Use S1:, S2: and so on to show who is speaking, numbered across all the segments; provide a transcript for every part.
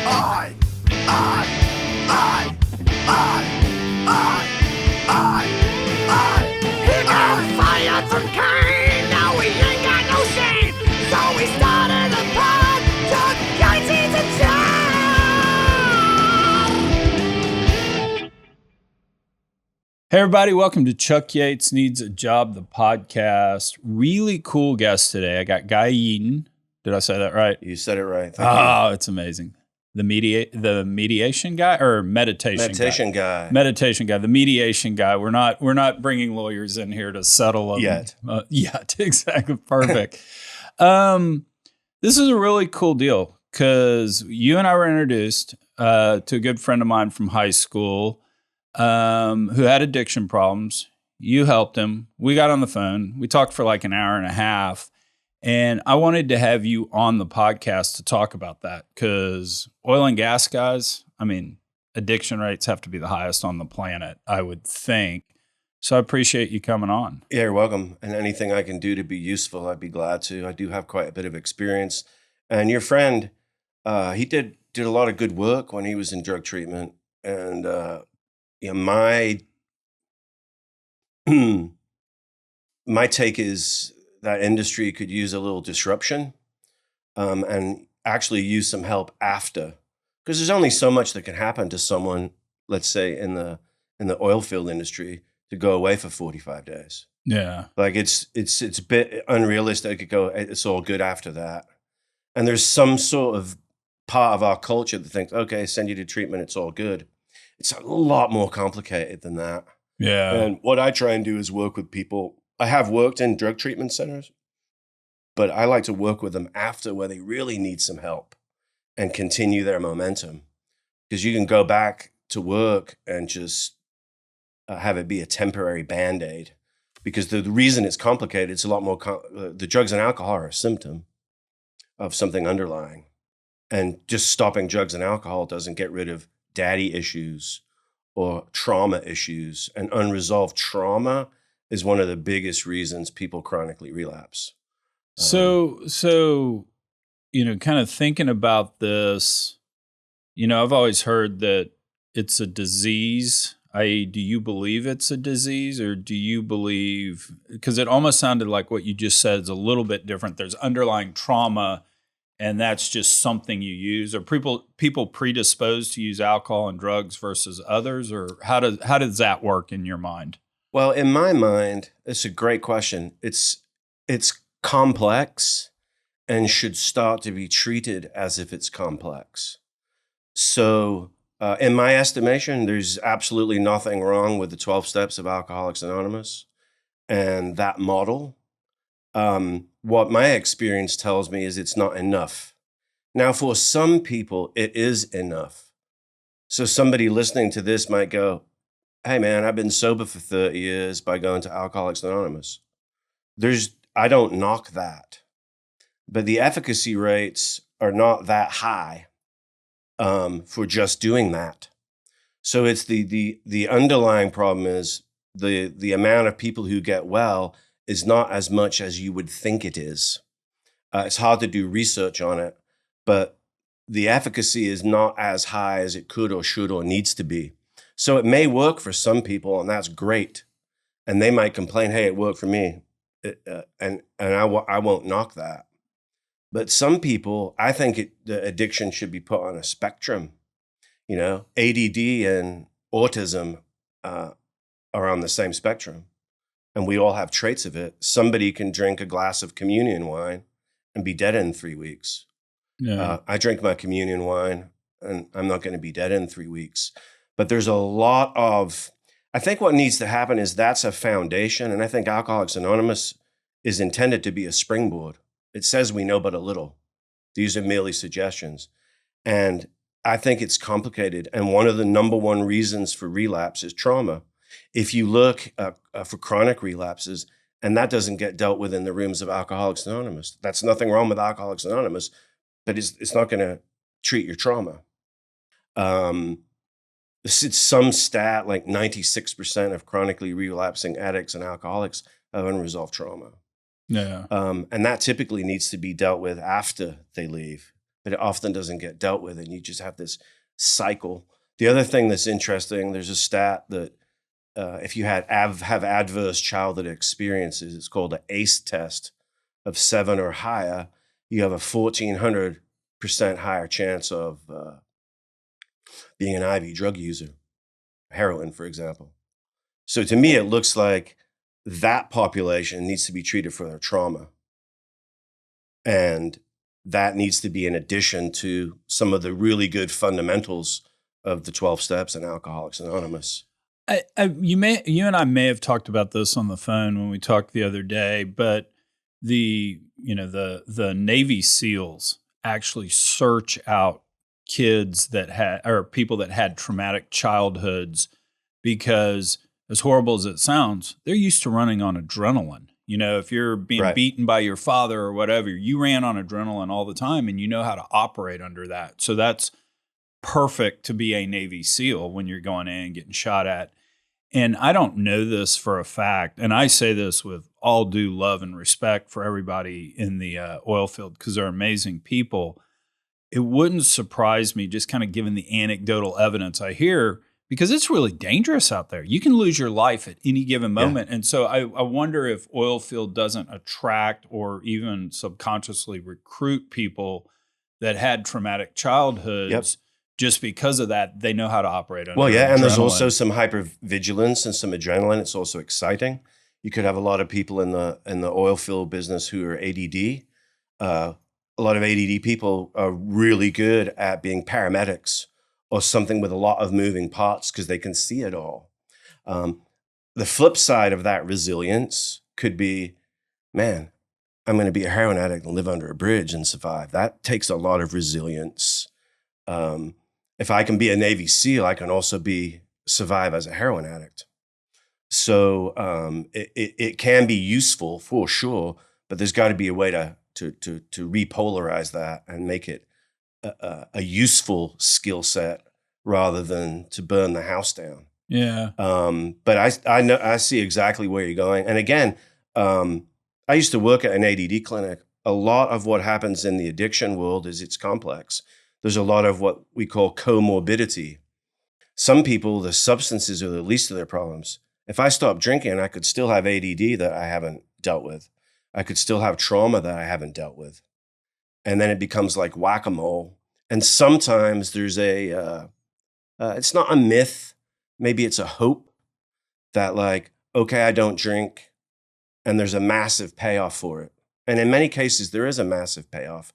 S1: I, I, I, He got fired from Kane, now we ain't got no shame. So we started a pod, took Yates into town.
S2: Hey everybody, welcome to Chuck Yates Needs a Job, the podcast. Really cool guest today. I got Guy Yeadon. Did I say that right?
S3: You said it right. Thank you.
S2: It's amazing. The mediation guy or meditation
S3: guy.
S2: Meditation guy. The mediation guy. We're not bringing lawyers in here to settle
S3: Yet.
S2: Yet, exactly. Perfect. This is a really cool deal because you and I were introduced to a good friend of mine from high school who had addiction problems. You helped him. We got on the phone. We talked for like an hour and a half. And I wanted to have you on the podcast to talk about that because oil and gas guys, I mean, addiction rates have to be the highest on the planet, I would think. So I appreciate you coming on.
S3: Yeah, you're welcome. And anything I can do to be useful, I'd be glad to. I do have quite a bit of experience. And your friend, he did a lot of good work when he was in drug treatment. And my my take is that industry could use a little disruption and actually use some help after, because there's only so much that can happen to someone, let's say in the oilfield industry, to go away for 45 days.
S2: Yeah,
S3: like it's a bit unrealistic to go, it's all good after that. And there's some sort of part of our culture that thinks, okay, send you to treatment, it's all good. It's a lot more complicated than that.
S2: Yeah.
S3: And what I try and do is work with people. I have worked in drug treatment centers, but I like to work with them after, where they really need some help and continue their momentum. Because you can go back to work and just have it be a temporary Band-Aid. Because the reason it's complicated, it's a lot more, the drugs and alcohol are a symptom of something underlying. And just stopping drugs and alcohol doesn't get rid of daddy issues or trauma issues. And unresolved trauma is one of the biggest reasons people chronically relapse.
S2: So, kind of thinking about this, I've always heard that it's a disease. Do you believe it's a disease, or do you believe, because it almost sounded like what you just said is a little bit different. There's underlying trauma, and that's just something you use. Are people predisposed to use alcohol and drugs versus others, or how does that work in your mind?
S3: Well, in my mind, it's a great question. It's complex and should start to be treated as if it's complex. So in my estimation, there's absolutely nothing wrong with the 12 steps of Alcoholics Anonymous and that model. What my experience tells me is it's not enough. Now, for some people, it is enough. So somebody listening to this might go, hey man, I've been sober for 30 years by going to Alcoholics Anonymous. I don't knock that, but the efficacy rates are not that high for just doing that. So it's the underlying problem is the amount of people who get well is not as much as you would think it is. It's hard to do research on it, but the efficacy is not as high as it could or should or needs to be. So it may work for some people, and that's great. And they might complain, hey, it worked for me. And I won't knock that. But some people, I think the addiction should be put on a spectrum. ADD and autism are on the same spectrum. And we all have traits of it. Somebody can drink a glass of communion wine and be dead in 3 weeks.
S2: Yeah.
S3: I drink my communion wine, and I'm not going to be dead in 3 weeks. But there's a lot of, I think what needs to happen is that's a foundation. And I think Alcoholics Anonymous is intended to be a springboard. It says we know but a little. These are merely suggestions. And I think it's complicated. And one of the number one reasons for relapse is trauma. If you look for chronic relapses, and that doesn't get dealt with in the rooms of Alcoholics Anonymous. That's nothing wrong with Alcoholics Anonymous, but it's not going to treat your trauma. It's some stat like 96% of chronically relapsing addicts and alcoholics have unresolved trauma.
S2: Yeah.
S3: And that typically needs to be dealt with after they leave. but it often doesn't get dealt with, and you just have this cycle. The other thing that's interesting, there's a stat that if you have adverse childhood experiences, it's called the ACE test of 7 or higher, you have a 1,400% higher chance of being an IV drug user, heroin, for example. So to me, it looks like that population needs to be treated for their trauma. And that needs to be in addition to some of the really good fundamentals of the 12 steps and Alcoholics Anonymous.
S2: You and I may have talked about this on the phone when we talked the other day, but the Navy SEALs actually search out kids that had, or people that had traumatic childhoods, because as horrible as it sounds, they're used to running on adrenaline. You know, if you're being beaten by your father or whatever, you ran on adrenaline all the time and you know how to operate under that. So that's perfect to be a Navy SEAL when you're going in and getting shot at. And I don't know this for a fact, and I say this with all due love and respect for everybody in the oil field, because they're amazing people. It wouldn't surprise me, just kind of given the anecdotal evidence I hear, because it's really dangerous out there. You can lose your life at any given moment. Yeah. And so I wonder if Oilfield doesn't attract or even subconsciously recruit people that had traumatic childhoods.
S3: Yep.
S2: Just because of that, they know how to operate under
S3: adrenaline.
S2: And
S3: there's also some hypervigilance and some adrenaline. It's also exciting. You could have a lot of people in the oil field business who are ADD. A lot of ADD people are really good at being paramedics or something with a lot of moving parts because they can see it all. The flip side of that resilience could be, man, I'm going to be a heroin addict and live under a bridge and survive. That takes a lot of resilience. If I can be a Navy SEAL, I can also survive as a heroin addict. So it can be useful for sure, but there's got to be a way to repolarize that and make it a useful skill set rather than to burn the house down.
S2: Yeah.
S3: But I see exactly where you're going. And again, I used to work at an ADD clinic. A lot of what happens in the addiction world is it's complex. There's a lot of what we call comorbidity. Some people, the substances are the least of their problems. If I stop drinking, I could still have ADD that I haven't dealt with. I could still have trauma that I haven't dealt with. And then it becomes like whack-a-mole. And sometimes there's it's not a myth, maybe it's a hope that like, okay, I don't drink, and there's a massive payoff for it. And in many cases, there is a massive payoff.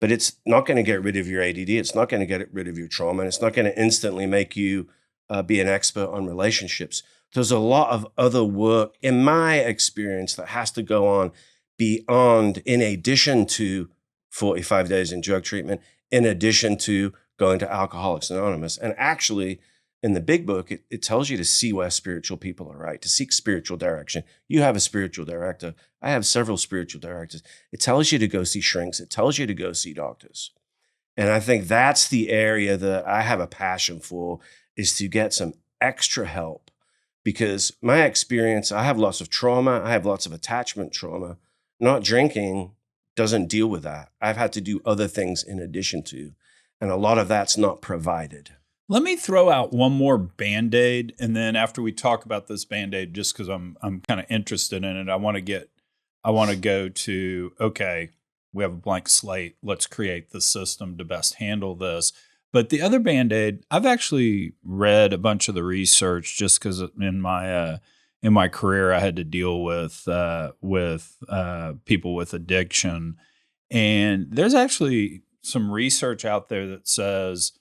S3: But it's not going to get rid of your ADD. It's not going to get rid of your trauma. And it's not going to instantly make you be an expert on relationships. There's a lot of other work, in my experience, that has to go on beyond, in addition to 45 days in drug treatment, in addition to going to Alcoholics Anonymous. And actually, in the big book, it tells you to see where spiritual people are, right? To seek spiritual direction. You have a spiritual director. I have several spiritual directors. It tells you to go see shrinks. It tells you to go see doctors. And I think that's the area that I have a passion for, is to get some extra help. Because my experience, I have lots of trauma. I have lots of attachment trauma. Not drinking doesn't deal with that. I've had to do other things in addition to. And a lot of that's not provided.
S2: Let me throw out one more Band-Aid, and then after we talk about this Band-Aid, just because I'm kind of interested in it, I want to go to, okay, we have a blank slate. Let's create the system to best handle this. But the other Band-Aid, I've actually read a bunch of the research just because in my career I had to deal with people with addiction, and there's actually some research out there that says,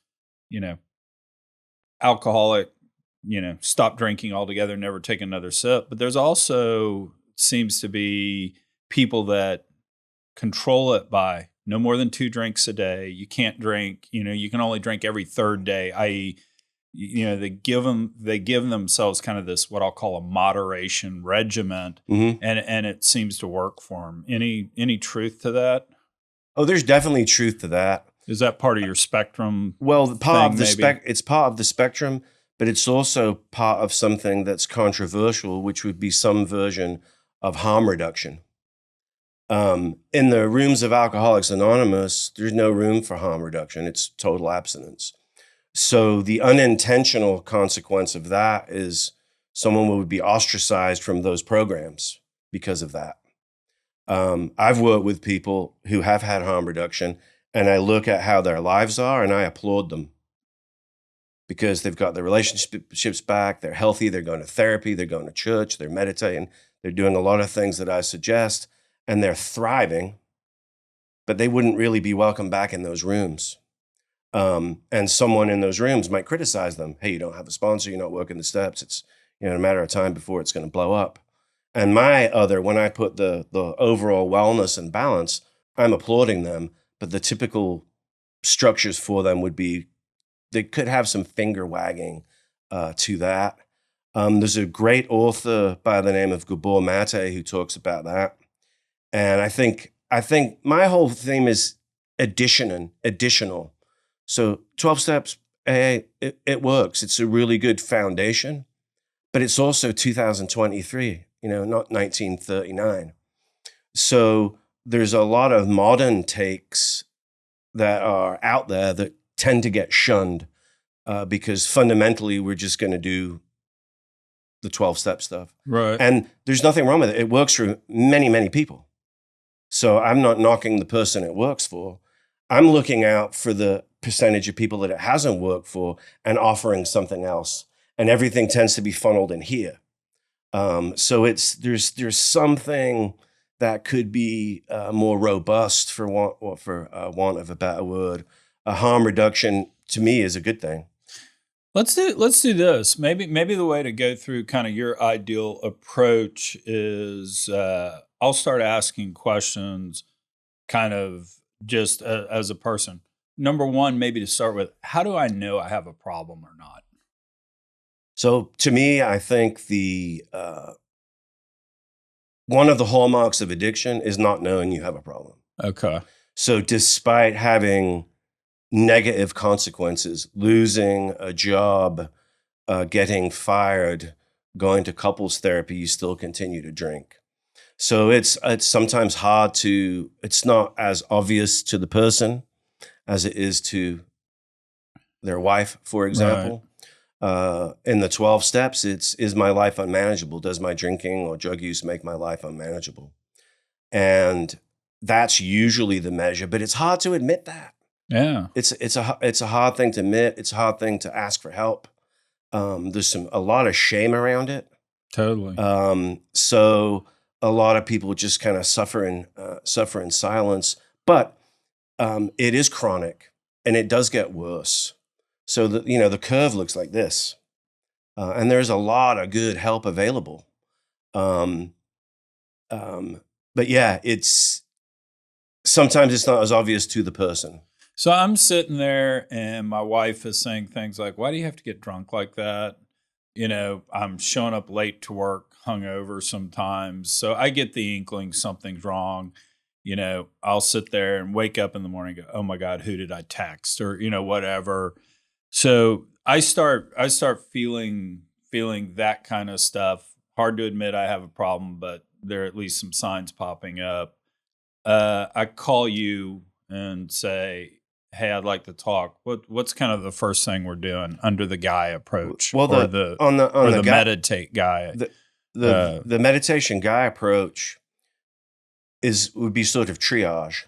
S2: alcoholic, stop drinking altogether, never take another sip. But there's also seems to be people that control it by no more than 2 drinks a day. You can't drink, you can only drink every third day, i.e., they give themselves kind of this, what I'll call a moderation regimen, and it seems to work for them. Any truth to that?
S3: Oh, there's definitely truth to that.
S2: Is that part of your spectrum?
S3: Well, it's part of the spectrum, but it's also part of something that's controversial, which would be some version of harm reduction. In the rooms of Alcoholics Anonymous, there's no room for harm reduction. It's total abstinence. So the unintentional consequence of that is someone would be ostracized from those programs because of that. I've worked with people who have had harm reduction, and I look at how their lives are and I applaud them because they've got their relationships back. They're healthy. They're going to therapy. They're going to church. They're meditating. They're doing a lot of things that I suggest, and they're thriving, but they wouldn't really be welcome back in those rooms. And someone in those rooms might criticize them. Hey, you don't have a sponsor. You're not working the steps. It's a matter of time before it's going to blow up. And when I put the overall wellness and balance, I'm applauding them. But the typical structures for them would be, they could have some finger wagging to that. There's a great author by the name of Gabor Mate who talks about that. And I think my whole theme is additional. So 12 steps, AA, it works. It's a really good foundation, but it's also 2023, not 1939. So there's a lot of modern takes that are out there that tend to get shunned because fundamentally we're just going to do the 12-step stuff.
S2: Right.
S3: And there's nothing wrong with it. It works for many, many people. So I'm not knocking the person it works for. I'm looking out for the percentage of people that it hasn't worked for and offering something else. And everything tends to be funneled in here. So there's something that could be more robust for want of a better word. A harm reduction to me is a good thing.
S2: Let's do this. Maybe the way to go through kind of your ideal approach is I'll start asking questions kind of just as a person. Number one, maybe to start with, how do I know I have a problem or not?
S3: So to me, I think one of the hallmarks of addiction is not knowing you have a problem.
S2: Okay.
S3: So despite having negative consequences, losing a job, getting fired, going to couples therapy, you still continue to drink. So it's sometimes hard it's not as obvious to the person as it is to their wife, for example. Right. In the 12 steps, is my life unmanageable? Does my drinking or drug use make my life unmanageable? And that's usually the measure, but it's hard to admit that.
S2: Yeah.
S3: It's a hard thing to admit. It's a hard thing to ask for help. There's a lot of shame around it.
S2: Totally.
S3: So a lot of people just kind of suffer in silence, but it is chronic and it does get worse. So the curve looks like this, and there's a lot of good help available. But yeah, sometimes it's not as obvious to the person.
S2: So I'm sitting there and my wife is saying things like, why do you have to get drunk like that? I'm showing up late to work, hungover sometimes. So I get the inkling something's wrong. I'll sit there and wake up in the morning and go, oh my God, who did I text? Or, whatever. So I start feeling that kind of stuff. Hard to admit I have a problem, but there are at least some signs popping up. I call you and say, hey, I'd like to talk. What's kind of the first thing we're doing under the Guy approach?
S3: Well,
S2: the meditate Guy.
S3: The meditation Guy approach would be sort of triage,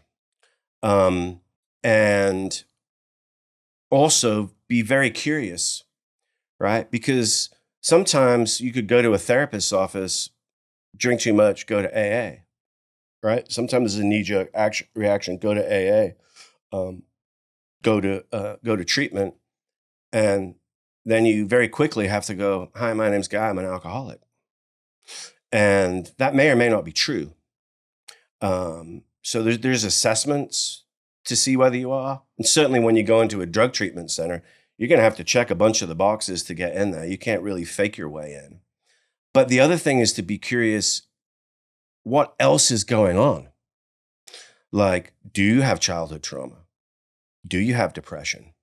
S3: and also be very curious, right? Because sometimes you could go to a therapist's office, drink too much, go to AA, right? Sometimes there's a knee-jerk reaction, go to AA. Go to treatment, and then you very quickly have to go, hi, my name's Guy, I'm an alcoholic. And that may or may not be true. So there's assessments to see whether you are. And certainly when you go into a drug treatment center, you're going to have to check a bunch of the boxes to get in there. You can't really fake your way in. But the other thing is to be curious, what else is going on? Like, do you have childhood trauma? Do you have depression?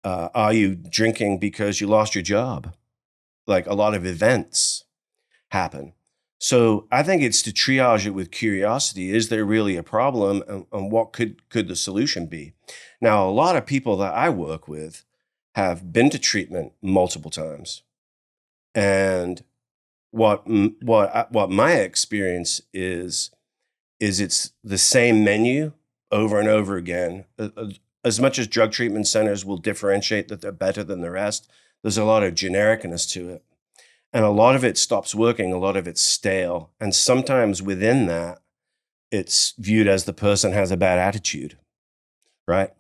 S3: Are you drinking because you lost your job? Like a lot of events happen. So I think it's to triage it with curiosity. Is there really a problem, and what could the solution be? Now, a lot of people that I work with have been to treatment multiple times, and what my experience is it's the same menu over and over again. As much as drug treatment centers will differentiate that they're better than the rest, there's a lot of genericness to it. And a lot of it stops working, a lot of it's stale. And sometimes within that, it's viewed as the person has a bad attitude, right?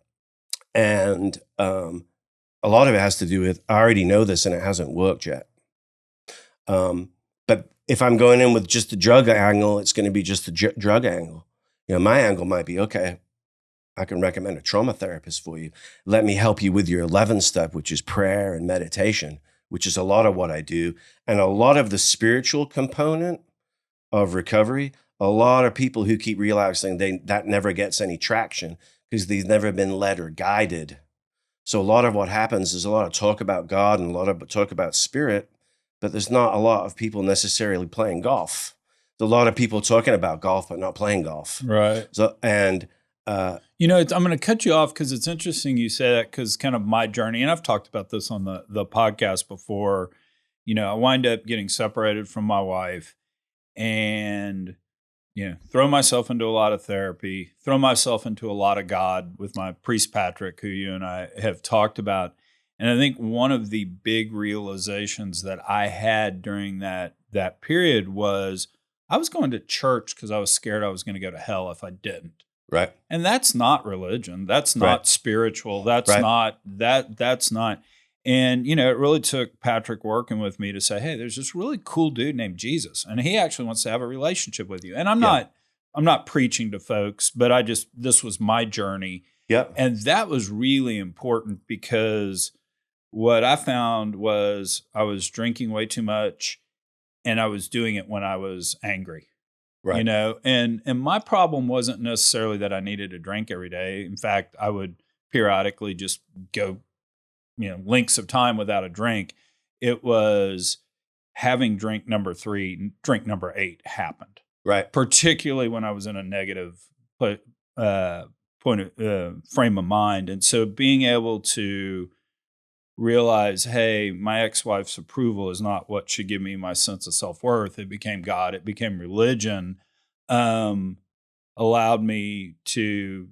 S3: And a lot of it has to do with, I already know this and it hasn't worked yet. But if I'm going in with just the drug angle, it's going to be just the drug angle. You know, my angle might be, okay, I can recommend a trauma therapist for you. Let me help you with your 11th step, which is prayer and meditation, which is a lot of what I do. And a lot of the spiritual component of recovery, a lot of people who keep relapsing, that never gets any traction because they've never been led or guided. So a lot of what happens is a lot of talk about God and a lot of talk about spirit, but there's not a lot of people necessarily playing golf. There's a lot of people talking about golf, but not playing golf.
S2: Right.
S3: So, and
S2: you know, I'm going to cut you off because it's interesting you say that, because kind of my journey, and I've talked about this on the podcast before. You know, I wind up getting separated from my wife, and throw myself into a lot of therapy, throw myself into a lot of God with my priest Patrick, who you and I have talked about. And I think one of the big realizations that I had during that period was I was going to church because I was scared I was going to go to hell if I didn't.
S3: right.
S2: And that's not religion. That's not
S3: Right.
S2: spiritual. That's
S3: Right.
S2: not that's not. And, it really took Patrick working with me to say, hey, there's this really cool dude named Jesus, and he actually wants to have a relationship with you. And I'm not preaching to folks, but this was my journey.
S3: Yep.
S2: And that was really important because what I found was I was drinking way too much, and I was doing it when I was angry.
S3: Right.
S2: And my problem wasn't necessarily that I needed to drink every day. In fact, I would periodically just go, lengths of time without a drink. It was having drink number 3, drink number 8 happened.
S3: Right.
S2: Particularly when I was in a negative frame of mind. And so being able to realize, hey, my ex-wife's approval is not what should give me my sense of self-worth. It became God. It became religion. Allowed me to,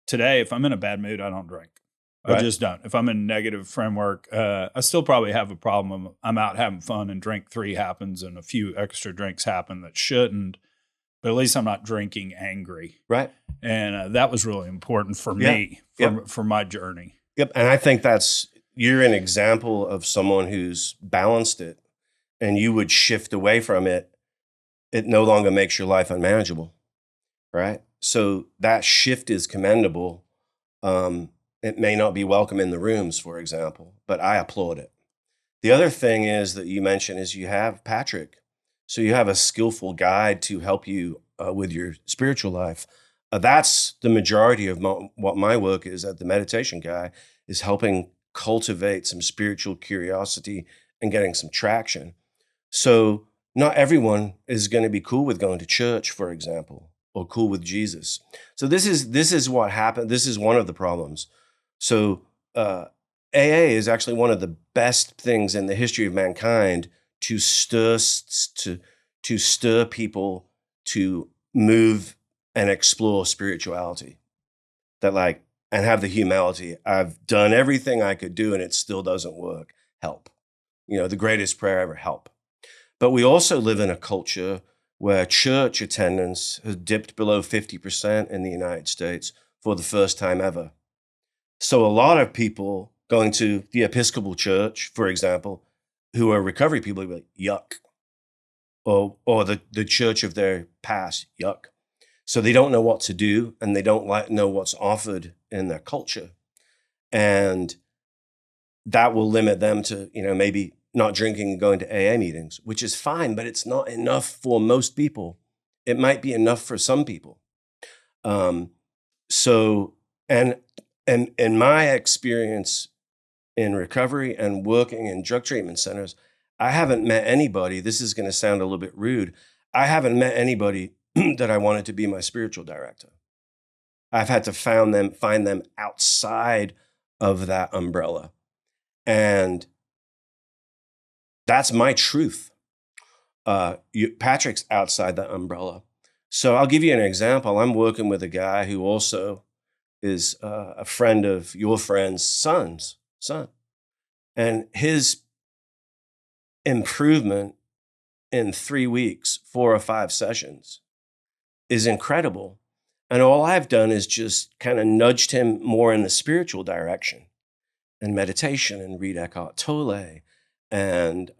S2: today, if I'm in a bad mood, I don't drink.
S3: Right.
S2: I just don't. If I'm in a negative framework, I still probably have a problem. I'm out having fun and drink 3 happens and a few extra drinks happen that shouldn't. But at least I'm not drinking angry.
S3: Right.
S2: And that was really important for me, for my journey.
S3: Yep. And I think you're an example of someone who's balanced it, and you would shift away from it. It no longer makes your life unmanageable. Right. So that shift is commendable. It may not be welcome in the rooms, for example, but I applaud it. The other thing is that you mentioned is you have Patrick. So you have a skillful guide to help you with your spiritual life. That's the majority of what my work is at the Meditation Guy, is helping cultivate some spiritual curiosity and getting some traction. So not everyone is going to be cool with going to church, for example, or cool with Jesus. So this is what happened. This is one of the problems. So AA is actually one of the best things in the history of mankind to stir people to move and explore spirituality. And have the humility. I've done everything I could do and it still doesn't work. Help. The greatest prayer ever, help. But we also live in a culture where church attendance has dipped below 50% in the United States for the first time ever. So a lot of people going to the Episcopal Church, for example, who are recovery people, are like, yuck. Or the church of their past, yuck. So they don't know what to do, and they don't know what's offered in their culture. And that will limit them to, maybe not drinking and going to AA meetings, which is fine, but it's not enough for most people. It might be enough for some people. So in my experience in recovery and working in drug treatment centers, I haven't met anybody, this is going to sound a little bit rude, I haven't met anybody that I wanted to be my spiritual director. I've had to find them outside of that umbrella. And that's my truth. Patrick's outside that umbrella. So I'll give you an example. I'm working with a guy who also is a friend of your friend's son. And his improvement in 3 weeks, 4 or 5 sessions, is incredible. And all I've done is just kind of nudged him more in the spiritual direction and meditation and read Eckhart Tolle and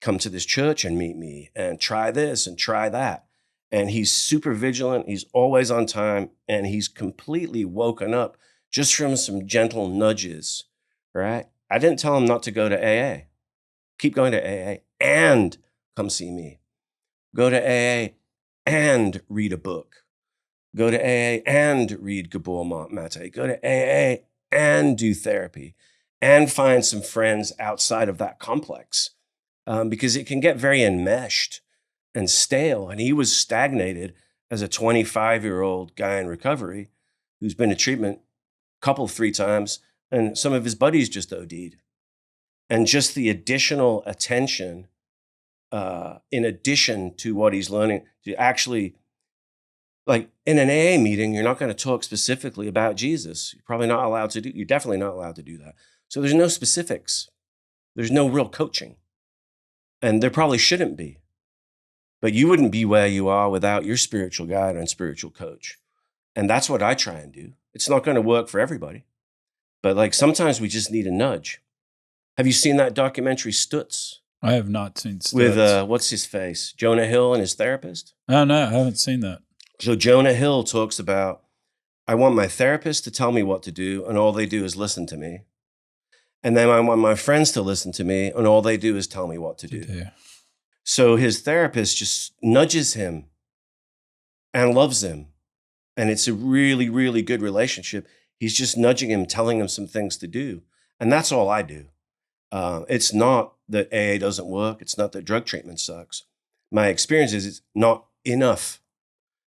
S3: come to this church and meet me and try this and try that. And he's super vigilant. He's always on time. And he's completely woken up just from some gentle nudges, right? I didn't tell him not to go to AA. Keep going to AA and come see me. Go to AA and read a book. Go to AA and read Gabor Mate. Go to AA and do therapy and find some friends outside of that complex because it can get very enmeshed and stale. And he was stagnated as a 25-year-old guy in recovery who's been to treatment a 3 times, and some of his buddies just OD'd. And just the additional attention in addition to what he's learning to actually, like in an AA meeting, you're not going to talk specifically about Jesus. You're probably not allowed to do, you're definitely not allowed to do that. So there's no specifics. There's no real coaching. And there probably shouldn't be. But you wouldn't be where you are without your spiritual guide and spiritual coach. And that's what I try and do. It's not going to work for everybody. But like sometimes we just need a nudge. Have you seen that documentary Stutz?
S2: I have not seen Stutz.
S3: With, what's his face? Jonah Hill and his therapist?
S2: Oh, no, I haven't seen that.
S3: So Jonah Hill talks about, I want my therapist to tell me what to do, and all they do is listen to me. And then I want my friends to listen to me, and all they do is tell me what to do.
S2: Yeah.
S3: So his therapist just nudges him and loves him. And it's a really, really good relationship. He's just nudging him, telling him some things to do. And that's all I do. It's not that AA doesn't work. It's not that drug treatment sucks. My experience is it's not enough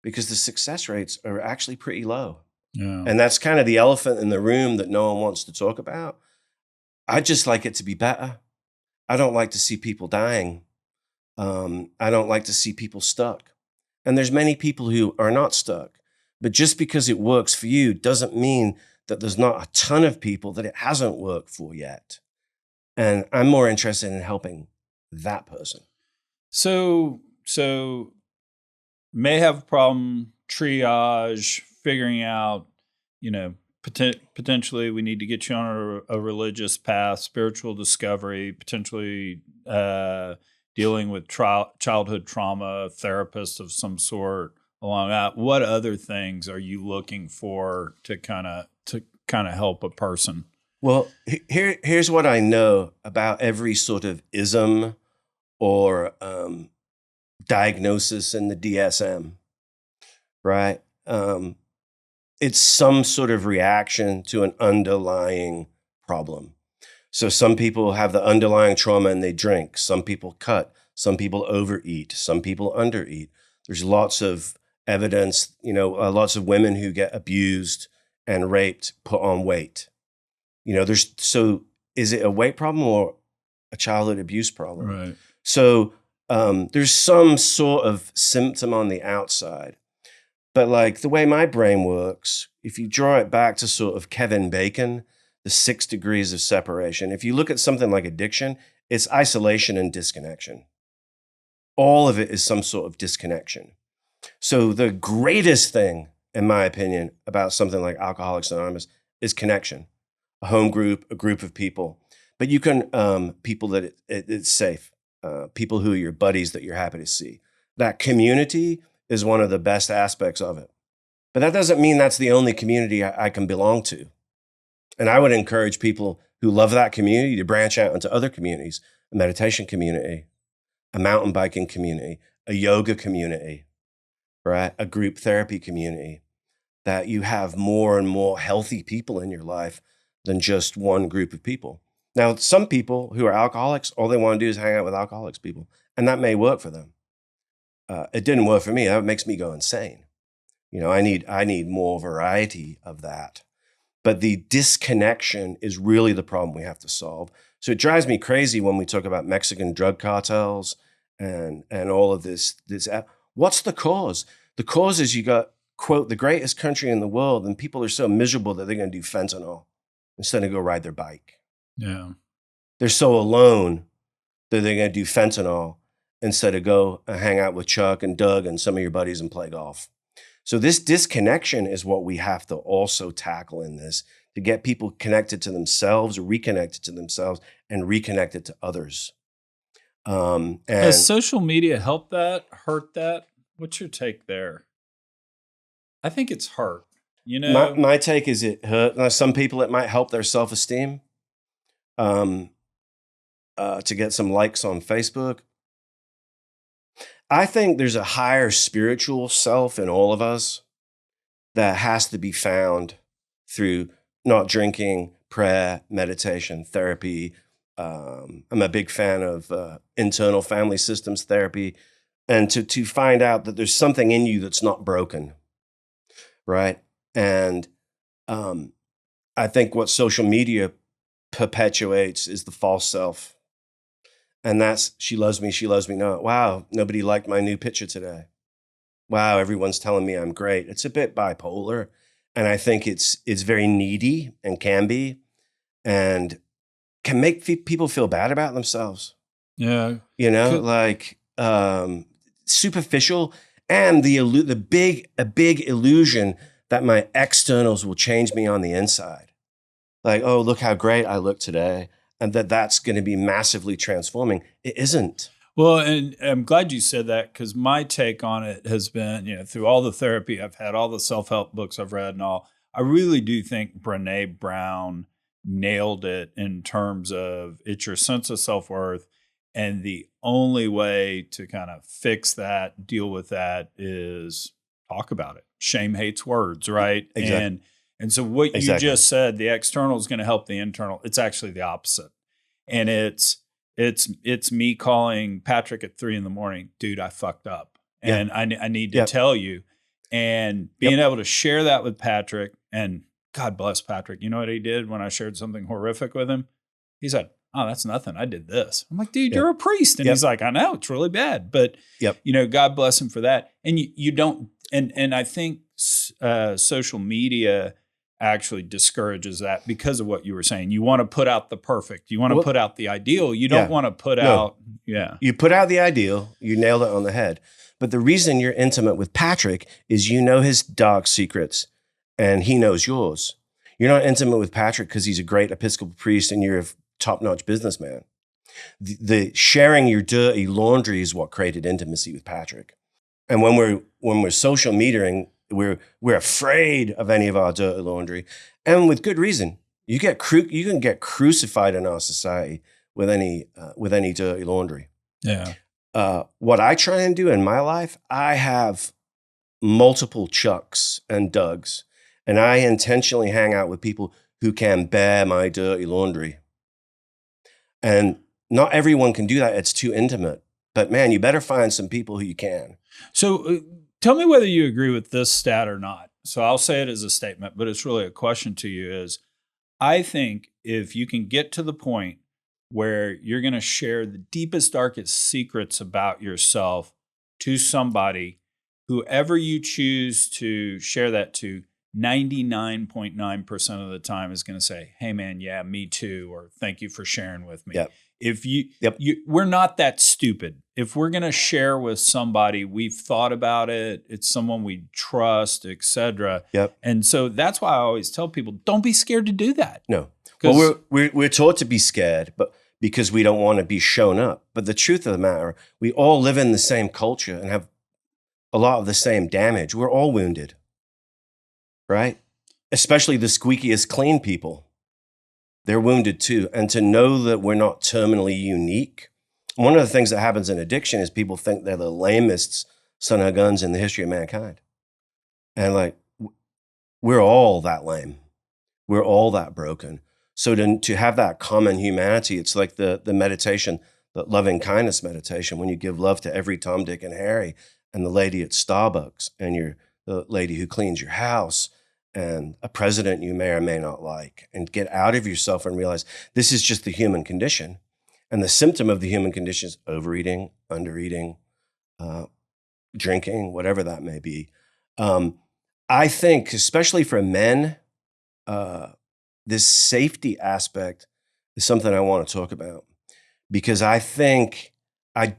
S3: because the success rates are actually pretty low.
S2: Yeah.
S3: And that's kind of the elephant in the room that no one wants to talk about. I just like it to be better. I don't like to see people dying. I don't like to see people stuck. And there's many people who are not stuck. But just because it works for you doesn't mean that there's not a ton of people that it hasn't worked for yet. And I'm more interested in helping that person.
S2: So may have a problem, triage, figuring out, potentially we need to get you on a religious path, spiritual discovery, potentially dealing with childhood trauma, therapist of some sort along that. What other things are you looking for to kind of help a person?
S3: Well, here's what I know about every sort of ism or diagnosis in the DSM, right? It's some sort of reaction to an underlying problem. So some people have the underlying trauma and they drink. Some people cut. Some people overeat. Some people undereat. There's lots of evidence, lots of women who get abused and raped put on weight. So is it a weight problem or a childhood abuse problem?
S2: Right.
S3: So there's some sort of symptom on the outside. But like the way my brain works, if you draw it back to sort of Kevin Bacon, the 6 degrees of separation, if you look at something like addiction, it's isolation and disconnection. All of it is some sort of disconnection. So the greatest thing, in my opinion, about something like Alcoholics Anonymous is connection. A home group, a group of people. But you can, people that it's safe, people who are your buddies that you're happy to see. That community is one of the best aspects of it. But that doesn't mean that's the only community I can belong to. And I would encourage people who love that community to branch out into other communities, a meditation community, a mountain biking community, a yoga community, right? A group therapy community, that you have more and more healthy people in your life than just one group of people. Now, some people who are alcoholics, all they want to do is hang out with alcoholics people, and that may work for them. it didn't work for me. That makes me go insane. I need more variety of that. But the disconnection is really the problem we have to solve. So it drives me crazy when we talk about Mexican drug cartels and all of this. What's the cause? The cause is you got, quote, the greatest country in the world, and people are so miserable that they're going to do fentanyl instead of go ride their bike.
S2: Yeah.
S3: They're so alone that they're going to do fentanyl instead of go hang out with Chuck and Doug and some of your buddies and play golf. So this disconnection is what we have to also tackle in this, to get people connected to themselves, reconnected to themselves, and reconnected to others.
S2: Has social media helped that, hurt that? What's your take there? I think it's hurt.
S3: My take is it hurt. Now, some people, it might help their self-esteem to get some likes on Facebook. I think there's a higher spiritual self in all of us that has to be found through not drinking, prayer, meditation, therapy. I'm a big fan of internal family systems therapy, and to find out that there's something in you that's not broken, right? And I think what social media perpetuates is the false self. And that's, she loves me not. Wow, nobody liked my new picture today. Wow, everyone's telling me I'm great. It's a bit bipolar. And I think it's very needy and can be, and can make people feel bad about themselves.
S2: Yeah.
S3: Superficial, and a big illusion that my externals will change me on the inside. Like, oh, look how great I look today. And that's going to be massively transforming. It isn't.
S2: Well, and I'm glad you said that, because my take on it has been, through all the therapy I've had, all the self-help books I've read and all, I really do think Brené Brown nailed it in terms of it's your sense of self-worth. And the only way to kind of fix that, deal with that, is talk about it. Shame hates words, right?
S3: Exactly.
S2: And so what you just said, the external is going to help the internal. It's actually the opposite. And it's me calling Patrick at 3 a.m, dude, I fucked up. And I need to tell you. And being able to share that with Patrick, and God bless Patrick. You know what he did when I shared something horrific with him? He said, oh, that's nothing. I did this. I'm like, dude, you're a priest. And he's like, I know, it's really bad. But, God bless him for that. And you don't, and I think social media actually discourages that because of what you were saying. You want to put out the perfect. You want to put out the ideal. You don't want to put out,
S3: You put out the ideal. You nailed it on the head. But the reason you're intimate with Patrick is you know his dark secrets and he knows yours. You're not intimate with Patrick because he's a great Episcopal priest and you're a top-notch businessman. The sharing your dirty laundry is what created intimacy with Patrick. And when we're social metering, we're afraid of any of our dirty laundry, and with good reason. You can get crucified in our society with any dirty laundry.
S2: Yeah.
S3: What I try and do in my life, I have multiple Chucks and Dougs, and I intentionally hang out with people who can bear my dirty laundry. And not everyone can do that. It's too intimate. But man, you better find some people who you can.
S2: So tell me whether you agree with this stat or not. So I'll say it as a statement, but it's really a question to you. Is I think if you can get to the point where you're going to share the deepest, darkest secrets about yourself to somebody, whoever you choose to share that to, 99.9% of the time is going to say, hey man, yeah, me too. Or thank you for sharing with me.
S3: Yep.
S2: If we're not that stupid. If we're going to share with somebody, we've thought about it. It's someone we trust, etc.
S3: Yep.
S2: And so that's why I always tell people, don't be scared to do that.
S3: No. Well, we're taught to be scared, but because we don't want to be shown up. But the truth of the matter, we all live in the same culture and have a lot of the same damage. We're all wounded, right? Especially the squeakiest clean people. They're wounded too. And to know that we're not terminally unique. One of the things that happens in addiction is people think they're the lamest son of guns in the history of mankind. And we're all that lame. We're all that broken. So to have that common humanity, it's like the meditation, the loving kindness meditation, when you give love to every Tom, Dick, and Harry, and the lady at Starbucks and the lady who cleans your house and a president you may or may not like, and get out of yourself and realize this is just the human condition. And the symptom of the human condition is overeating, undereating, drinking, whatever that may be. I think, especially for men, this safety aspect is something I want to talk about, because I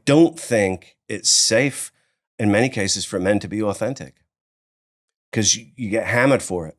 S3: don't think it's safe in many cases for men to be authentic, because you get hammered for it.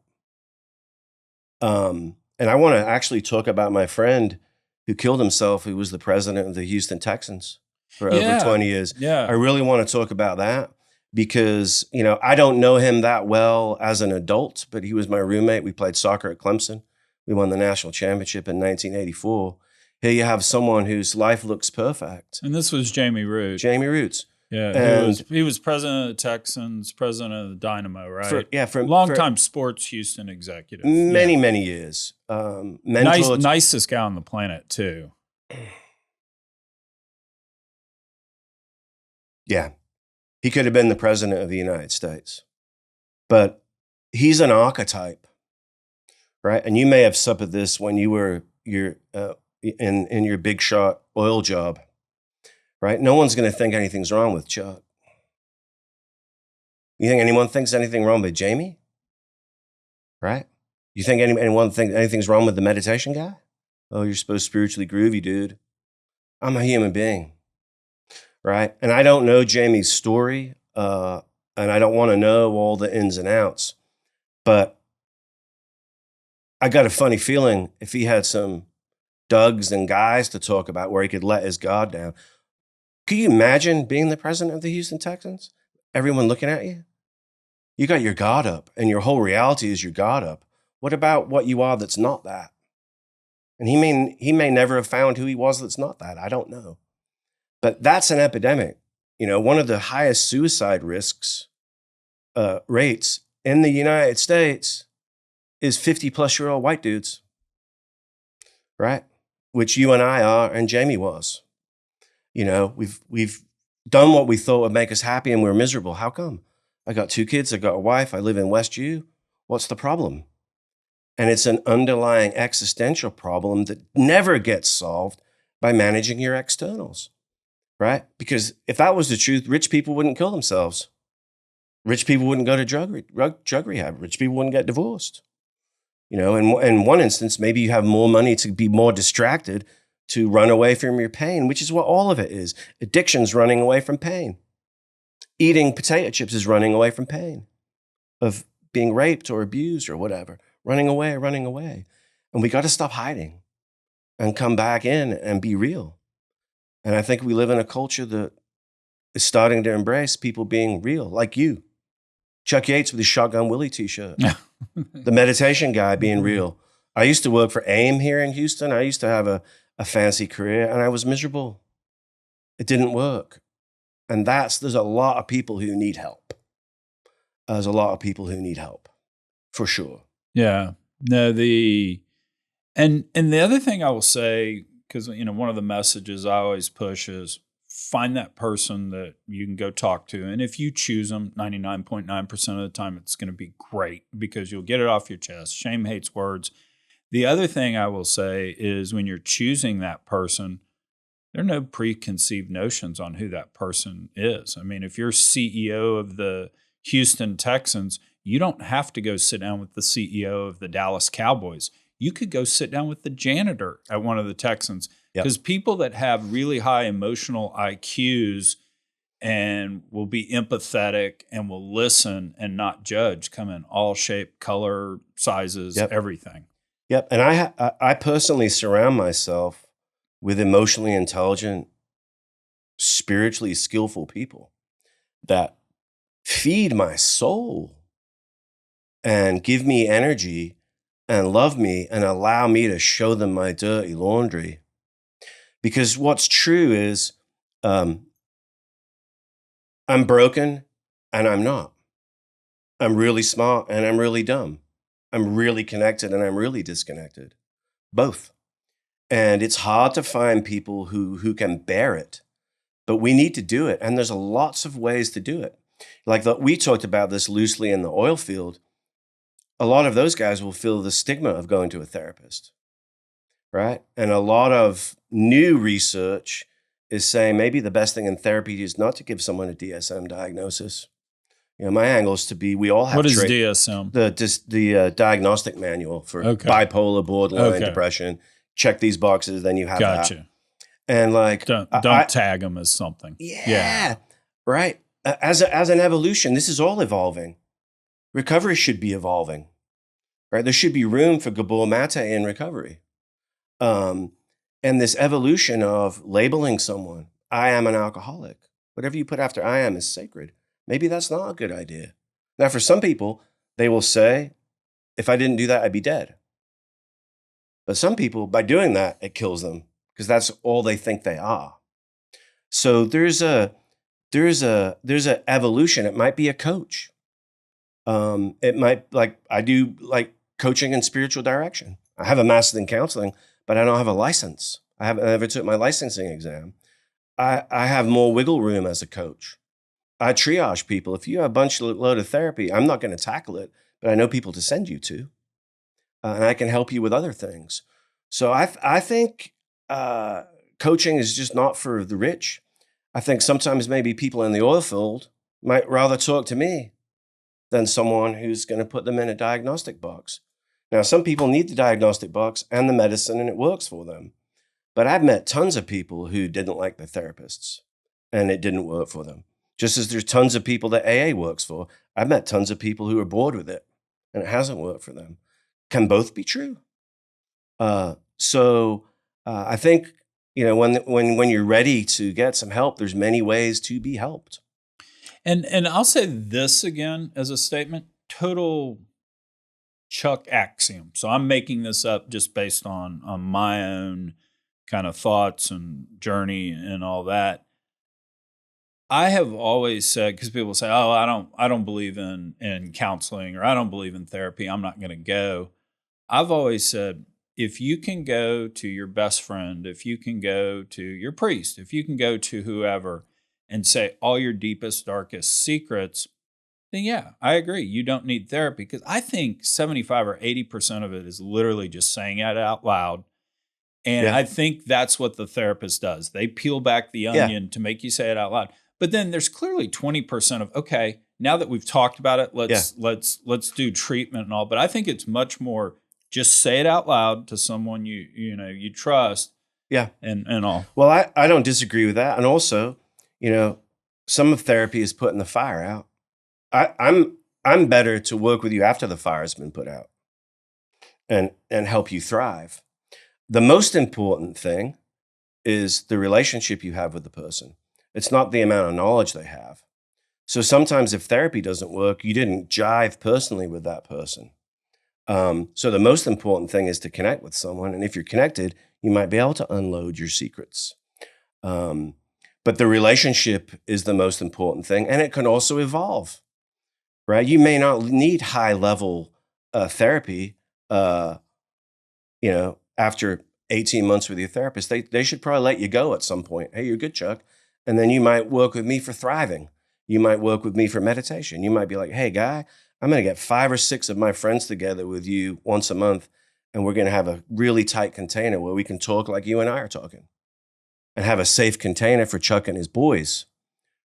S3: And I want to actually talk about my friend who killed himself, who was the president of the Houston Texans for over 20 years.
S2: Yeah.
S3: I really want to talk about that because, I don't know him that well as an adult, but he was my roommate. We played soccer at Clemson. We won the national championship in 1984. Here you have someone whose life looks perfect.
S2: And this was Jamie Root.
S3: Jamie Roots.
S2: Yeah,
S3: And
S2: he was president of the Texans, president of the Dynamo, right?
S3: For
S2: long-time sports Houston executive.
S3: Many years.
S2: Nicest guy on the planet, too.
S3: Yeah. He could have been the president of the United States. But he's an archetype, right? And you may have suffered this when you were in your big shot oil job. Right? No one's going to think anything's wrong with Chuck. You think anyone thinks anything wrong with Jamie? Right? You think anyone thinks anything's wrong with the meditation guy? Oh, you're supposed to spiritually groovy, dude. I'm a human being. Right? And I don't know Jamie's story, and I don't want to know all the ins and outs. But I got a funny feeling if he had some Dougs and Guys to talk about where he could let his guard down. Can you imagine being the president of the Houston Texans? Everyone looking at you? You got your guard up, and your whole reality is your guard up. What about what you are that's not that? And he may never have found who he was that's not that. I don't know. But that's an epidemic. One of the highest suicide rates in the United States is 50-plus-year-old white dudes, right? Which you and I are, and Jamie was. We've done what we thought would make us happy, and we're miserable. How come? I got 2 kids. I got a wife. I live in West U. What's the problem? And it's an underlying existential problem that never gets solved by managing your externals, right? Because if that was the truth, rich people wouldn't kill themselves. Rich people wouldn't go to drug rehab. Rich people wouldn't get divorced. In one instance, maybe you have more money to be more distracted, to run away from your pain, which is what all of it is. Addiction's running away from pain. Eating potato chips is running away from pain of being raped or abused or whatever. Running away. And we got to stop hiding and come back in and be real. And I think we live in a culture that is starting to embrace people being real, like you. Chuck Yates with his Shotgun Willie t-shirt. The meditation guy being real. I used to work for AIM here in Houston. I used to have a fancy career, and I was miserable. It didn't work. And there's a lot of people who need help. There's a lot of people who need help, for sure.
S2: Yeah. No, and the other thing I will say, because one of the messages I always push is find that person that you can go talk to. And if you choose them 99.9% of the time, it's going to be great because you'll get it off your chest. Shame hates words. The other thing I will say is when you're choosing that person, there are no preconceived notions on who that person is. I mean, if you're CEO of the Houston Texans, you don't have to go sit down with the CEO of the Dallas Cowboys. You could go sit down with the janitor at one of the Texans, because people that have really high emotional IQs and will be empathetic and will listen and not judge come in all shape, color, sizes, everything.
S3: Yep. And I personally surround myself with emotionally intelligent, spiritually skillful people that feed my soul and give me energy and love me and allow me to show them my dirty laundry. Because what's true is I'm broken and I'm not. I'm really smart and I'm really dumb. I'm really connected and I'm really disconnected. Both. And it's hard to find people who can bear it, but we need to do it. And there's lots of ways to do it. Like we talked about this loosely in the oil field. A lot of those guys will feel the stigma of going to a therapist, right? And a lot of new research is saying maybe the best thing in therapy is not to give someone a DSM diagnosis. My angle is to be, we all have
S2: What is DSM?
S3: The diagnostic manual for bipolar, borderline, depression. Check these boxes, then you have that. And like,
S2: don't tag them as something.
S3: Yeah. Right. As an evolution, this is all evolving. Recovery should be evolving, right? There should be room for Gabor Mate in recovery. And this evolution of labeling someone, I am an alcoholic. Whatever you put after I am is sacred. Maybe that's not a good idea. Now, for some people, they will say, if I didn't do that, I'd be dead. But some people, by doing that, it kills them because that's all they think they are. So there's a evolution. It might be a coach. It might, I do coaching and spiritual direction. I have a master's in counseling, but I don't have a license. I never took my licensing exam. I have more wiggle room as a coach. I triage people. If you have a load of therapy, I'm not going to tackle it, but I know people to send you to, and I can help you with other things. So I think coaching is just not for the rich. I think sometimes maybe people in the oil field might rather talk to me than someone who's going to put them in a diagnostic box. Now, some people need the diagnostic box and the medicine, and it works for them. But I've met tons of people who didn't like the therapists, and it didn't work for them. Just as there's tons of people that AA works for, I've met tons of people who are bored with it, and it hasn't worked for them. Can both be true? So I think, when you're ready to get some help, there's many ways to be helped.
S2: And I'll say this again as a statement, total Chuck axiom. So I'm making this up just based on my own kind of thoughts and journey and all that. I have always said, because people say, "Oh, I don't believe in counseling, or I don't believe in therapy. I'm not going to go." I've always said, if you can go to your best friend, if you can go to your priest, if you can go to whoever and say all your deepest, darkest secrets, then yeah, I agree. You don't need therapy, because I think 75 or 80% of it is literally just saying it out loud. And I think that's what the therapist does. They peel back the onion to make you say it out loud. But then there's clearly 20% of, okay, now that we've talked about it, let's do treatment and all. But I think it's much more just say it out loud to someone you trust.
S3: Yeah.
S2: And all.
S3: Well, I don't disagree with that. And also, some of therapy is putting the fire out. I'm better to work with you after the fire has been put out and help you thrive. The most important thing is the relationship you have with the person. It's not the amount of knowledge they have. So sometimes if therapy doesn't work, you didn't jive personally with that person. So the most important thing is to connect with someone. And if you're connected, you might be able to unload your secrets. But the relationship is the most important thing. And it can also evolve, right? You may not need high level therapy, after 18 months with your therapist. They should probably let you go at some point. Hey, you're good, Chuck. And then you might work with me for thriving. You might work with me for meditation. You might be like, hey, Guy, I'm going to get 5 or 6 of my friends together with you once a month, and we're going to have a really tight container where we can talk like you and I are talking, and have a safe container for Chuck and his boys,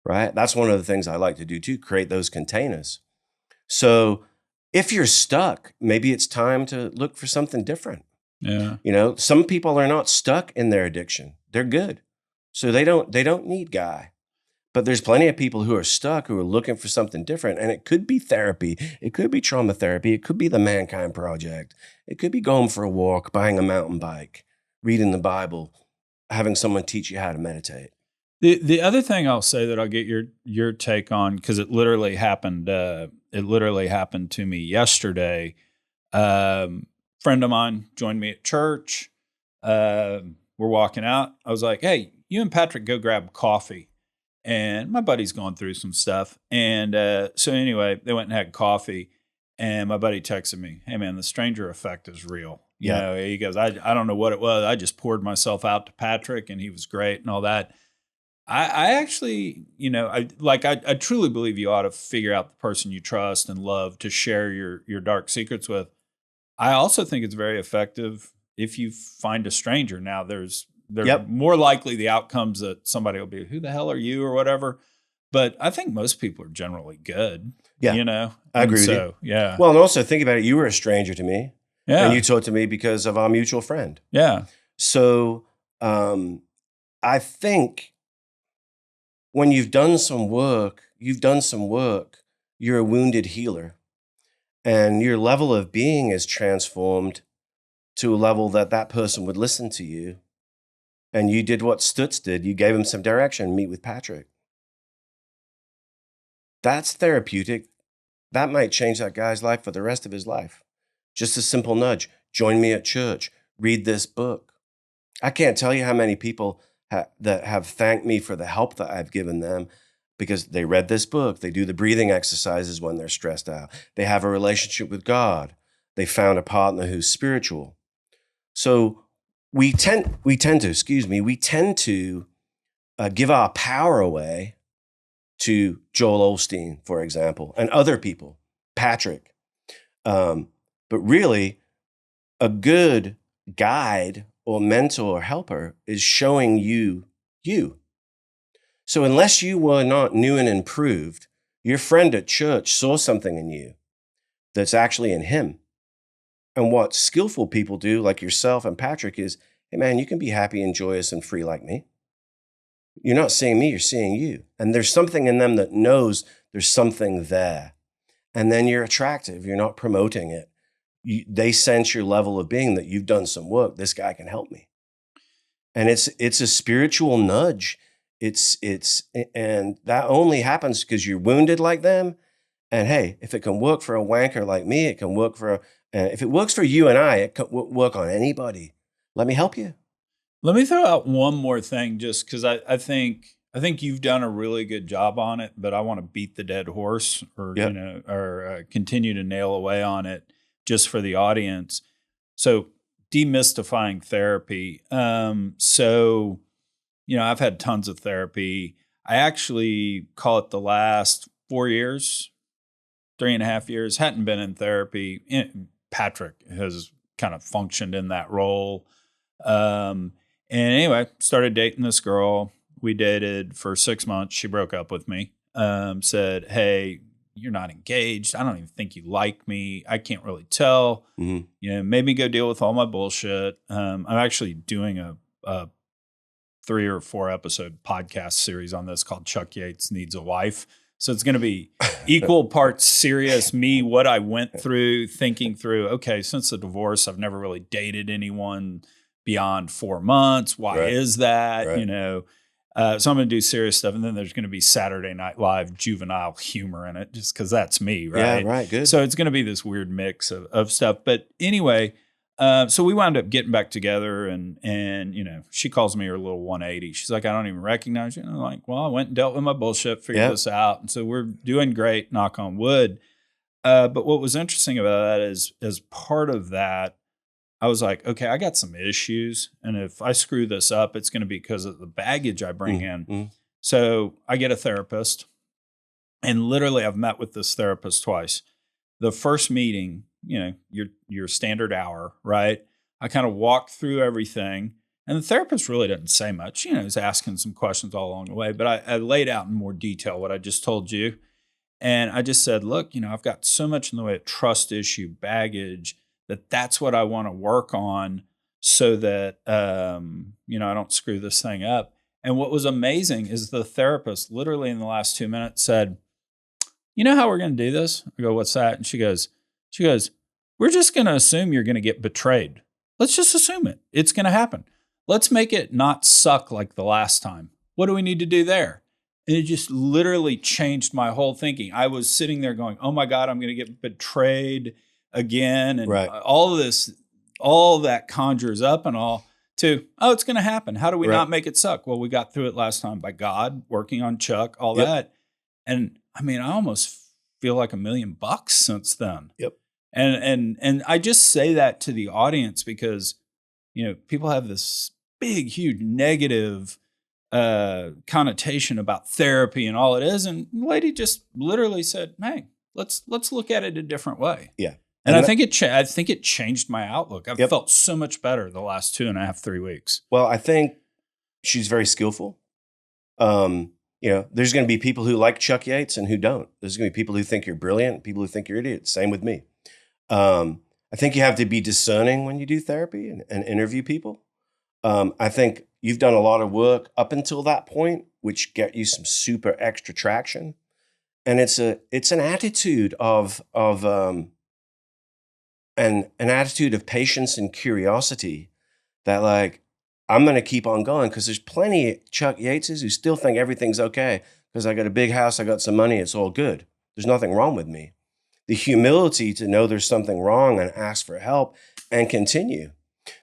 S3: right? That's one of the things I like to do too, create those containers. So if you're stuck, maybe it's time to look for something different.
S2: Yeah.
S3: Some people are not stuck in their addiction. They're good. So they don't need Guy. But there's plenty of people who are stuck, who are looking for something different. And it could be therapy. It could be trauma therapy. It could be the Mankind Project. It could be going for a walk, buying a mountain bike, reading the Bible, having someone teach you how to meditate.
S2: The other thing I'll say that I'll get your take on, because it literally happened. It literally happened to me yesterday. Friend of mine joined me at church. We're walking out. I was like, "Hey, you and Patrick go grab coffee." And my buddy's going through some stuff. And so anyway, they went and had coffee. And my buddy texted me, "Hey, man, the stranger effect is real." He goes, I don't know what it was. I just poured myself out to Patrick, and he was great and all that. I actually, I truly believe you ought to figure out the person you trust and love to share your dark secrets with. I also think it's very effective if you find a stranger. Now, they're
S3: Yep.
S2: more likely the outcomes that somebody will be, who the hell are you or whatever. But I think most people are generally good,
S3: Yeah, I
S2: And
S3: agree with you.
S2: so, yeah.
S3: Well, and also think about it. You were a stranger to me,
S2: Yeah.
S3: and you talked to me because of our mutual friend.
S2: Yeah.
S3: So I think when you've done some work, you're a wounded healer, and your level of being is transformed to a level that that person would listen to you. And you did what Stutz did. You gave him some direction, meet with Patrick. That's therapeutic. That might change that guy's life for the rest of his life. Just a simple nudge. Join me at church. Read this book. I can't tell you how many people that have thanked me for the help that I've given them because they read this book. They do the breathing exercises when they're stressed out. They have a relationship with God. They found a partner who's spiritual. So we tend to give our power away to Joel Osteen, for example, and other people, Patrick. But really, a good guide or mentor or helper is showing you you. So unless you were not new and improved, your friend at church saw something in you that's actually in him. And what skillful people do, like yourself and Patrick, is, hey man, you can be happy and joyous and free like me. You're not seeing me, you're seeing you. And there's something in them that knows there's something there. And then you're attractive, you're not promoting it. They sense your level of being, that you've done some work. This guy can help me. And it's a spiritual nudge. And that only happens because you're wounded like them. And hey, if it can work for a wanker like me, it can work if it works for you and I, it can work on anybody. Let me help you.
S2: Let me throw out one more thing, just because I think you've done a really good job on it, but I want to beat the dead horse, or
S3: Yep.
S2: continue to nail away on it just for the audience. So, demystifying therapy. I've had tons of therapy. I actually call it the last 4 years, 3.5 years, hadn't been in therapy. Patrick has kind of functioned in that role. And anyway, started dating this girl. We dated for 6 months. She broke up with me. Said, hey, you're not engaged. I don't even think you like me. I can't really tell.
S3: Mm-hmm.
S2: Made me go deal with all my bullshit. I'm actually doing a 3 or 4 episode podcast series on this called Chuck Yates Needs a Wife. So it's going to be equal parts serious, me, what I went through, thinking through, okay, since the divorce, I've never really dated anyone beyond 4 months. Why is that?
S3: Right.
S2: So I'm going to do serious stuff. And then there's going to be Saturday Night Live juvenile humor in it, just because that's me, right?
S3: Yeah, right, good.
S2: So it's going to be this weird mix of stuff. But anyway, so we wound up getting back together, and she calls me her little 180. She's like, I don't even recognize you. And I'm like, well, I went and dealt with my bullshit, figured this out. And so we're doing great, knock on wood. But what was interesting about that is, as part of that, I was like, okay, I got some issues. And if I screw this up, it's going to be because of the baggage I bring in.
S3: Mm-hmm.
S2: So I get a therapist, and literally I've met with this therapist twice. The first meeting, your standard hour, right? I kind of walked through everything, and the therapist really didn't say much. He's asking some questions all along the way, but I laid out in more detail what I just told you. And I just said, look, I've got so much in the way of trust issue baggage that's what I want to work on, so that, I don't screw this thing up. And what was amazing is the therapist literally in the last 2 minutes said, you know how we're going to do this? I go, what's that? And she goes, we're just going to assume you're going to get betrayed. Let's just assume it. It's going to happen. Let's make it not suck like the last time. What do we need to do there? And it just literally changed my whole thinking. I was sitting there going, oh my God, I'm going to get betrayed again. And all that conjures up and all to, oh, it's going to happen. How do we not make it suck? Well, we got through it last time by God, working on Chuck, all that. And I mean, I almost feel like $1 million since then.
S3: Yep.
S2: And I just say that to the audience because, people have this big, huge negative connotation about therapy and all it is. And the lady just literally said, "Hey, let's look at it a different way."
S3: Yeah.
S2: And I think it changed my outlook. I've felt so much better the last 2.5, 3 weeks.
S3: Well, I think she's very skillful. There's going to be people who like Chuck Yates and who don't. There's going to be people who think you're brilliant, people who think you're an idiot. Same with me. I think you have to be discerning when you do therapy and interview people. I think you've done a lot of work up until that point, which get you some super extra traction. And it's an attitude of an attitude of patience and curiosity that, like, I'm going to keep on going because there's plenty of Chuck Yateses who still think everything's okay because I got a big house, I got some money, it's all good. There's nothing wrong with me. The humility to know there's something wrong and ask for help and continue.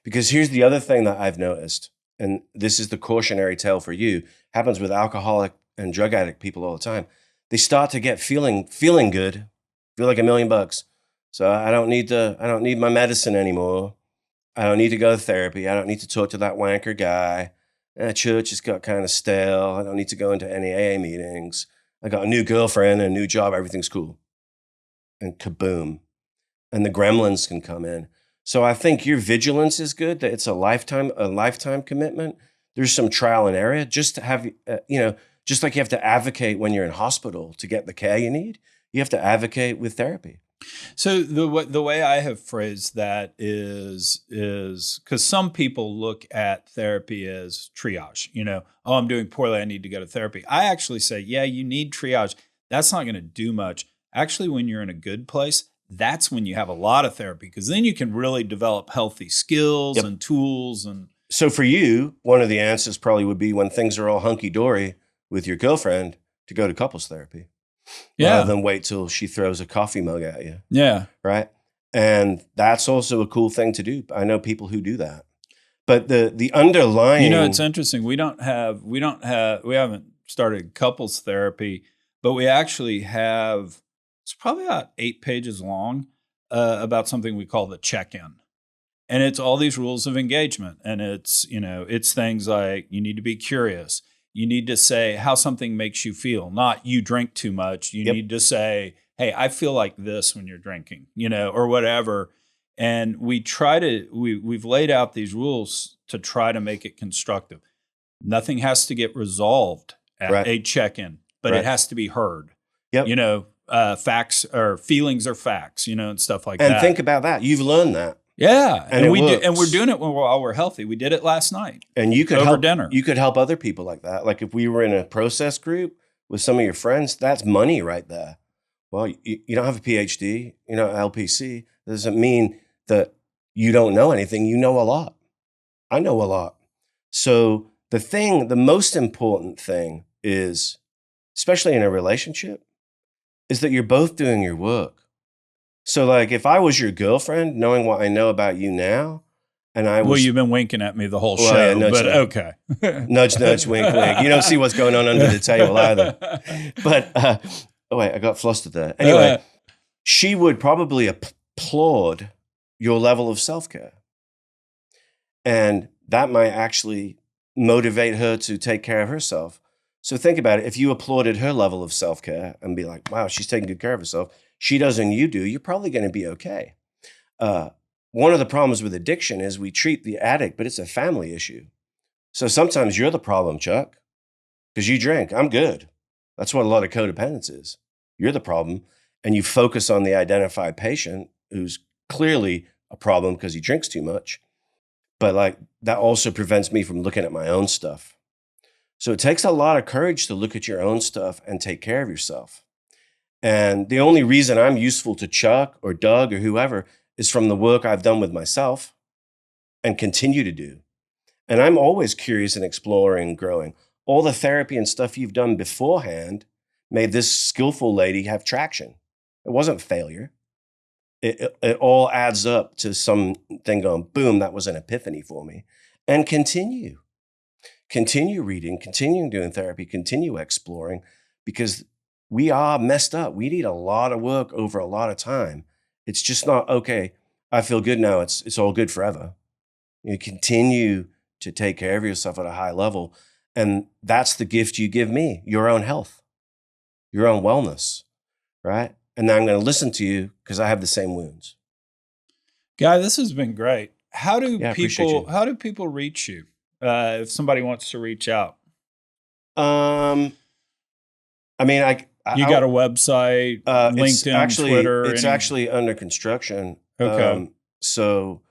S3: Because here's the other thing that I've noticed, and this is the cautionary tale for you, happens with alcoholic and drug addict people all the time. They start to get feeling good, feel like $1 million. So I don't need my medicine anymore. I don't need to go to therapy. I don't need to talk to that wanker guy. Church has got kind of stale. I don't need to go into any AA meetings. I got a new girlfriend and a new job. Everything's cool. And kaboom. And the gremlins can come in. So I think your vigilance is good, that it's a lifetime commitment. There's some trial and error. Just to have, just like you have to advocate when you're in hospital to get the care you need, you have to advocate with therapy.
S2: So the way I have phrased that is because some people look at therapy as triage. Oh, I'm doing poorly, I need to go to therapy. I actually say, yeah, you need triage. That's not going to do much. Actually, when you're in a good place, that's when you have a lot of therapy, because then you can really develop healthy skills and tools. And
S3: so for you, one of the answers probably would be when things are all hunky-dory with your girlfriend to go to couples therapy. Rather than wait till she throws a coffee mug at you.
S2: Yeah.
S3: Right. And that's also a cool thing to do. I know people who do that. But the underlying,
S2: it's interesting. We haven't started couples therapy, but we actually have, it's probably about 8 pages long about something we call the check-in. And it's all these rules of engagement. And it's things like you need to be curious. You need to say how something makes you feel, not you drink too much. You need to say, hey, I feel like this when you're drinking, or whatever. And we've laid out these rules to try to make it constructive. Nothing has to get resolved at a check-in, but it has to be heard.
S3: Yep.
S2: Facts or feelings are facts, and stuff like that.
S3: And think about that. You've learned that.
S2: Yeah, and
S3: we're
S2: doing it while we're healthy. We did it last night.
S3: And you could
S2: over
S3: help
S2: dinner.
S3: You could help other people like that. Like if we were in a process group with some of your friends, that's money right there. Well, you don't have a PhD, LPC. That doesn't mean that you don't know anything. You know a lot. I know a lot. So the most important thing is, especially in a relationship, is that you're both doing your work. So like if I was your girlfriend, knowing what I know about you now, and I was...
S2: Well, you've been winking at me the whole show, but okay.
S3: Nudge, nudge, wink, wink. You don't see what's going on under the table either. But, oh wait, I got flustered there. Anyway, she would probably applaud your level of self-care. And that might actually motivate her to take care of herself. So think about it. If you applauded her level of self-care and be like, wow, she's taking good care of herself, she does and you do, you're probably going to be okay. One of the problems with addiction is we treat the addict, but it's a family issue. So sometimes you're the problem, Chuck, because you drink. I'm good. That's what a lot of codependence is. You're the problem, and you focus on the identified patient who's clearly a problem because he drinks too much. But like that also prevents me from looking at my own stuff. So it takes a lot of courage to look at your own stuff and take care of yourself. And the only reason I'm useful to Chuck or Doug or whoever is from the work I've done with myself and continue to do. And I'm always curious and exploring and growing. All the therapy and stuff you've done beforehand made this skillful lady have traction. It wasn't failure. It all adds up to something going, boom, that was an epiphany for me. And continue. Continue reading, continue doing therapy, continue exploring, because we are messed up. We need a lot of work over a lot of time. It's just not, okay, I feel good now. It's all good forever. You continue to take care of yourself at a high level. And that's the gift you give me, your own health, your own wellness, right? And then I'm going to listen to you because I have the same wounds.
S2: Guy, this has been great. How do
S3: appreciate you.
S2: people reach you if somebody wants to reach out?
S3: I mean,
S2: You got a website, LinkedIn, Twitter.
S3: It's actually under construction.
S2: Okay.
S3: So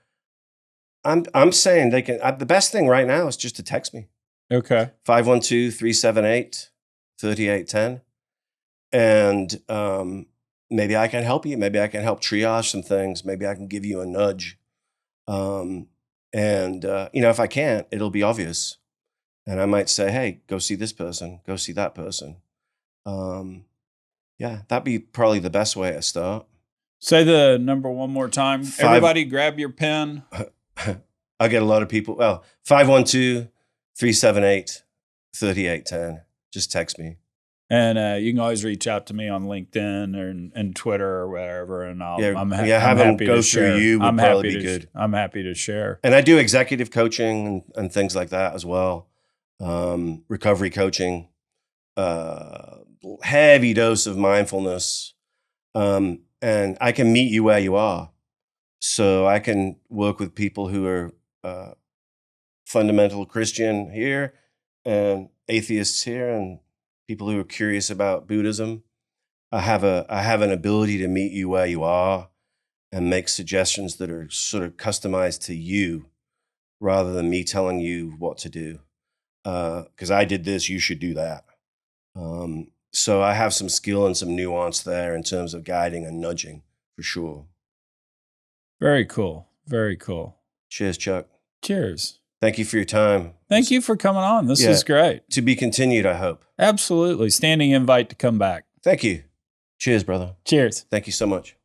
S3: I'm saying they can. The best thing right now is just to text me.
S2: Okay.
S3: 512-378-3810. And maybe I can help you. Maybe I can help triage some things. Maybe I can give you a nudge. You know, if I can't, it'll be obvious. And I might say, hey, go see this person, go see that person. Yeah, that'd be probably the best way to start.
S2: Say the number one more time. Everybody grab your pen.
S3: I get a lot of people. Well, 512-378-3810. Just text me.
S2: And you can always reach out to me on LinkedIn and Twitter or whatever. And I'm
S3: have them
S2: happy
S3: go
S2: to
S3: through
S2: share.
S3: you would probably be good.
S2: I'm happy to share.
S3: And I do executive coaching and things like that as well. Recovery coaching, heavy dose of mindfulness. And I can meet you where you are. So I can work with people who are fundamental Christian here and atheists here and people who are curious about Buddhism. I have an ability to meet you where you are and make suggestions that are sort of customized to you rather than me telling you what to do. Because I did this, you should do that. So I have some skill and some nuance there in terms of guiding and nudging for sure.
S2: Very cool. Very cool.
S3: Cheers, Chuck.
S2: Cheers.
S3: Thank you for your time.
S2: Thank you for coming on. This is great.
S3: To be continued, I hope.
S2: Absolutely. Standing invite to come back.
S3: Thank you. Cheers, brother.
S2: Cheers.
S3: Thank you so much.